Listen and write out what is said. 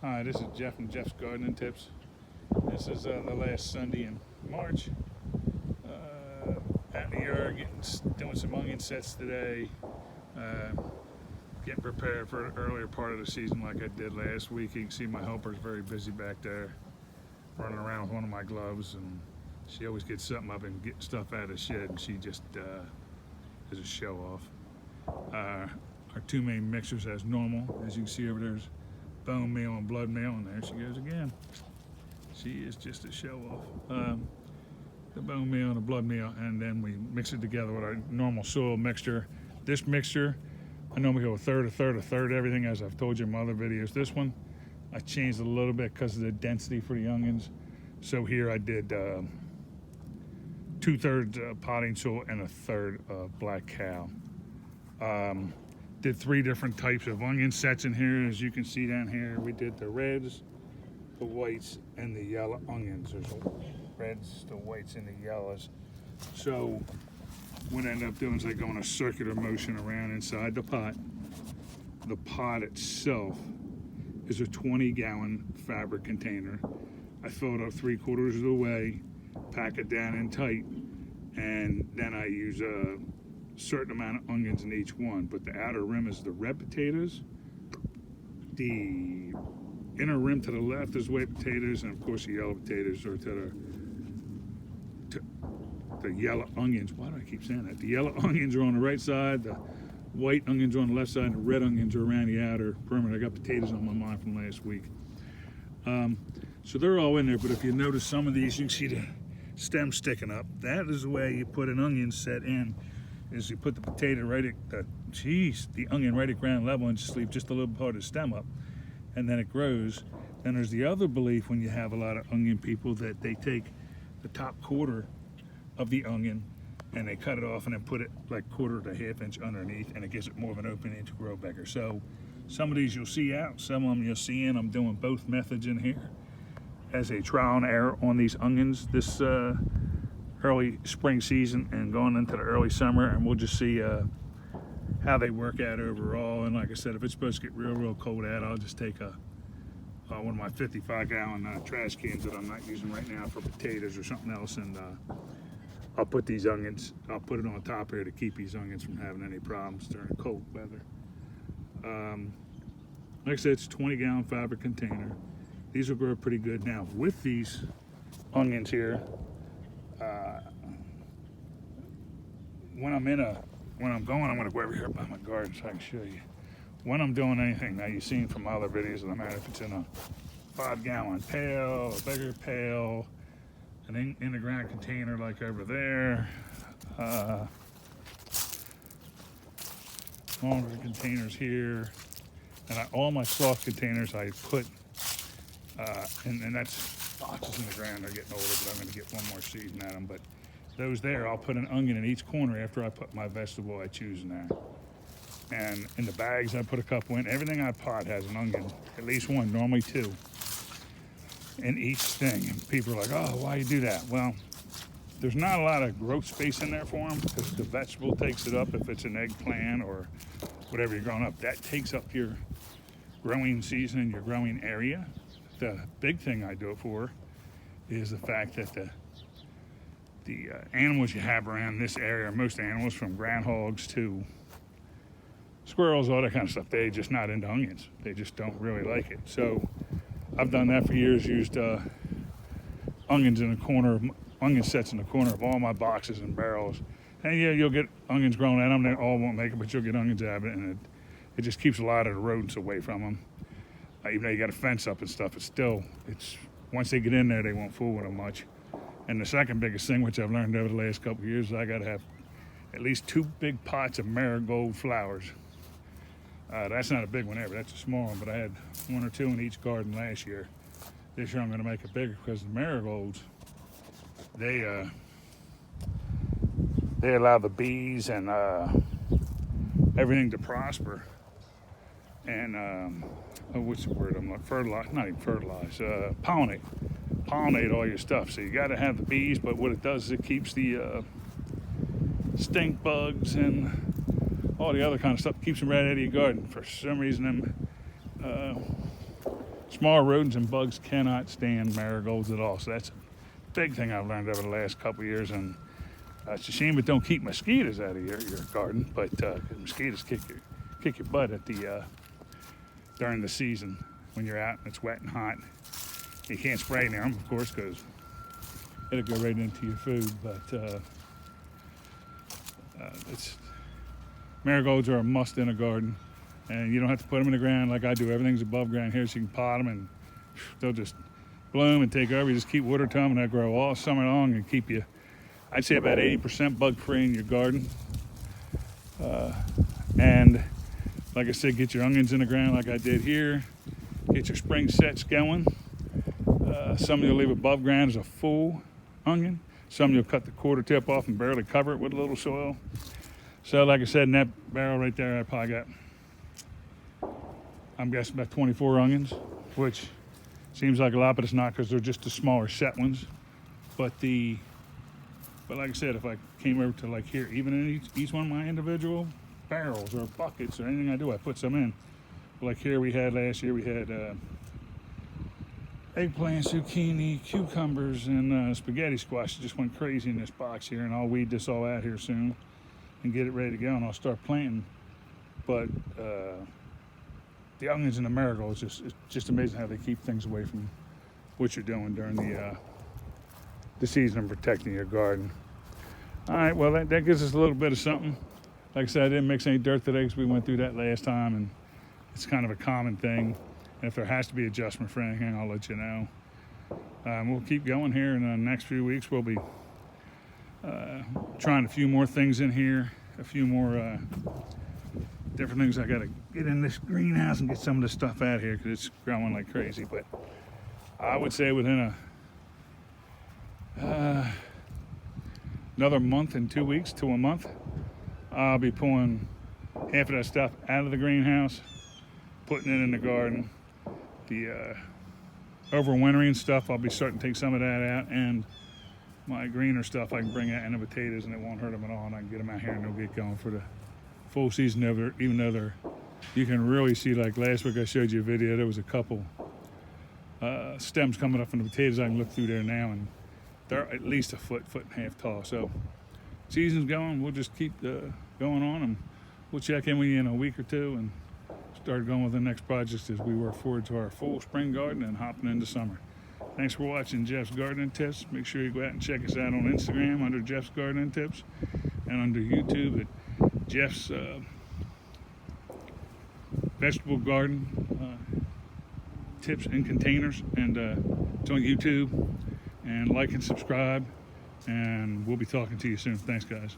Hi, this is Jeff from Jeff's Gardening Tips. This is the last Sunday in March. Out in the yard, doing some onion sets today. Getting prepared for the earlier part of the season like I did last week. You can see my helper's very busy back there, running around with one of my gloves, and she always gets something up and getting stuff out of the shed, and she just is a show off. Our two main mixers as normal. As you can see over there's bone meal and blood meal, and there she goes again. She is just a show off. The bone meal and the blood meal, and then we mix it together with our normal soil mixture. This mixture, I normally go a third, everything, as I've told you in my other videos. This one, I changed a little bit because of the density for the onions. So here I did 2/3 potting soil and a third black cow. Did 3 different types of onion sets in here. As you can see down here, we did the reds, the whites, and the yellow onions. There's the reds, the whites, and the yellows. So what I end up doing is I go in a circular motion around inside the pot. The pot itself is a 20-gallon fabric container. I fill it up 3/4 of the way, pack it down in tight, and then I use a certain amount of onions in each one. But the outer rim is the red potatoes. The inner rim to the left is white potatoes, and of course the yellow potatoes are to the yellow onions. Why do I keep saying that? The yellow onions are on the right side, the white onions are on the left side, and the red onions are around the outer perimeter. I got potatoes on my mind from last week. So they're all in there, but if you notice some of these, you can see the stem sticking up. That is the way you put an onion set in, is you put the potato right at the onion right at ground level and just leave just a little part of the stem up, and then it grows. Then there's the other belief when you have a lot of onion people that they take the top quarter of the onion and they cut it off and then put it like 1/4 to 1/2 inch underneath, and it gives it more of an opening to grow bigger. So some of these you'll see out, some of them you'll see in. I'm doing both methods in here as a trial and error on these onions this early spring season and going into the early summer, and we'll just see how they work out overall. And like I said, if it's supposed to get real cold out, I'll just take one of my 55-gallon trash cans that I'm not using right now for potatoes or something else, and I'll put these onions, I'll put it on top here to keep these onions from having any problems during cold weather. Like I said, it's a 20-gallon fabric container. These will grow pretty good. Now with these onions here, when I'm going, I'm gonna go over here by my garden so I can show you. When I'm doing anything, now you've seen from my other videos, no matter if it's in a 5-gallon pail, a bigger pail, an in the ground container like over there, longer containers here, and all my soft containers I put, and that's boxes in the ground. They're getting older, but I'm going to get one more season at them. But those there, I'll put an onion in each corner after I put my vegetable I choose in there. And in the bags, I put a couple in. Everything I pot has an onion, at least one, normally 2, in each thing. And people are like, oh, why you do that? Well, there's not a lot of growth space in there for them because the vegetable takes it up. If it's an eggplant or whatever you're growing up, that takes up your growing season and your growing area. The big thing I do it for is the fact that the animals you have around this area, most animals from groundhogs to squirrels, all that kind of stuff, they're just not into onions. They just don't really like it. So I've done that for years, used onions in the corner, onion sets in the corner of all my boxes and barrels. And yeah, you'll get onions growing out of them. They all won't make it, but you'll get onions out of it, and it just keeps a lot of the rodents away from them. Even though you got a fence up and stuff, it's once they get in there, they won't fool with them much. And the second biggest thing, which I've learned over the last couple of years, is I got to have at least 2 big pots of marigold flowers. That's not a big one ever, that's a small one, but I had 1 or 2 in each garden last year. This year I'm going to make it bigger because the marigolds, they allow the bees and everything to prosper. And what's the word I'm looking? Fertilize, not even fertilize, pollinate all your stuff. So you got to have the bees, but what it does is it keeps the stink bugs and all the other kind of stuff, keeps them right out of your garden. For some reason, Small rodents and bugs cannot stand marigolds at all. So that's a big thing I've learned over the last couple of years. And it's a shame it don't keep mosquitoes out of your garden, but mosquitoes kick your butt at the during the season when you're out and it's wet and hot. You can't spray near them, of course, because it'll go right into your food. But marigolds are a must in a garden, and you don't have to put them in the ground like I do. Everything's above ground here, so you can pot them and they'll just bloom and take over. You just keep water to them, and they'll grow all summer long and keep you, I'd say, about 80% bug free in your garden. And like I said, get your onions in the ground like I did here. Get your spring sets going. Some you'll leave above ground as a full onion. Some you'll cut the quarter tip off and barely cover it with a little soil. So like I said, in that barrel right there, I probably got, I'm guessing, about 24 onions, which seems like a lot, but it's not, because they're just the smaller set ones. But like I said, if I came over to like here, even in each one of my individual barrels or buckets or anything I do, I put some in. Like here we had last year, we had eggplant, zucchini, cucumbers, and spaghetti squash. It just went crazy in this box here, and I'll weed this all out here soon and get it ready to go, and I'll start planting. But the onions and the marigolds, it's just amazing how they keep things away from what you're doing during the season of protecting your garden. All right, well, that gives us a little bit of something. Like I said, I didn't mix any dirt today because we went through that last time, and it's kind of a common thing. And if there has to be adjustment for anything, I'll let you know. We'll keep going here, and in the next few weeks we'll be trying a few more things in here, a few more different things. I got to get in this greenhouse and get some of this stuff out here because it's growing like crazy. But I would say within another month and 2 weeks to a month, I'll be pulling half of that stuff out of the greenhouse, putting it in the garden. The overwintering stuff, I'll be starting to take some of that out, and my greener stuff I can bring out in the potatoes, and it won't hurt them at all, and I can get them out here and they'll get going for the full season over. Even though you can really see, like last week I showed you a video, there was a couple stems coming up from the potatoes. I can look through there now, and they're at least a foot and a half tall. So season's going, we'll just keep going on, and we'll check in with you in a week or two and start going with the next projects as we work forward to our full spring garden and hopping into summer. Thanks for watching Jeff's Gardening Tips. Make sure you go out and check us out on Instagram under Jeff's Gardening Tips, and under YouTube at Jeff's Vegetable Garden Tips in Containers. And it's on YouTube. And like and subscribe, and we'll be talking to you soon. Thanks, guys.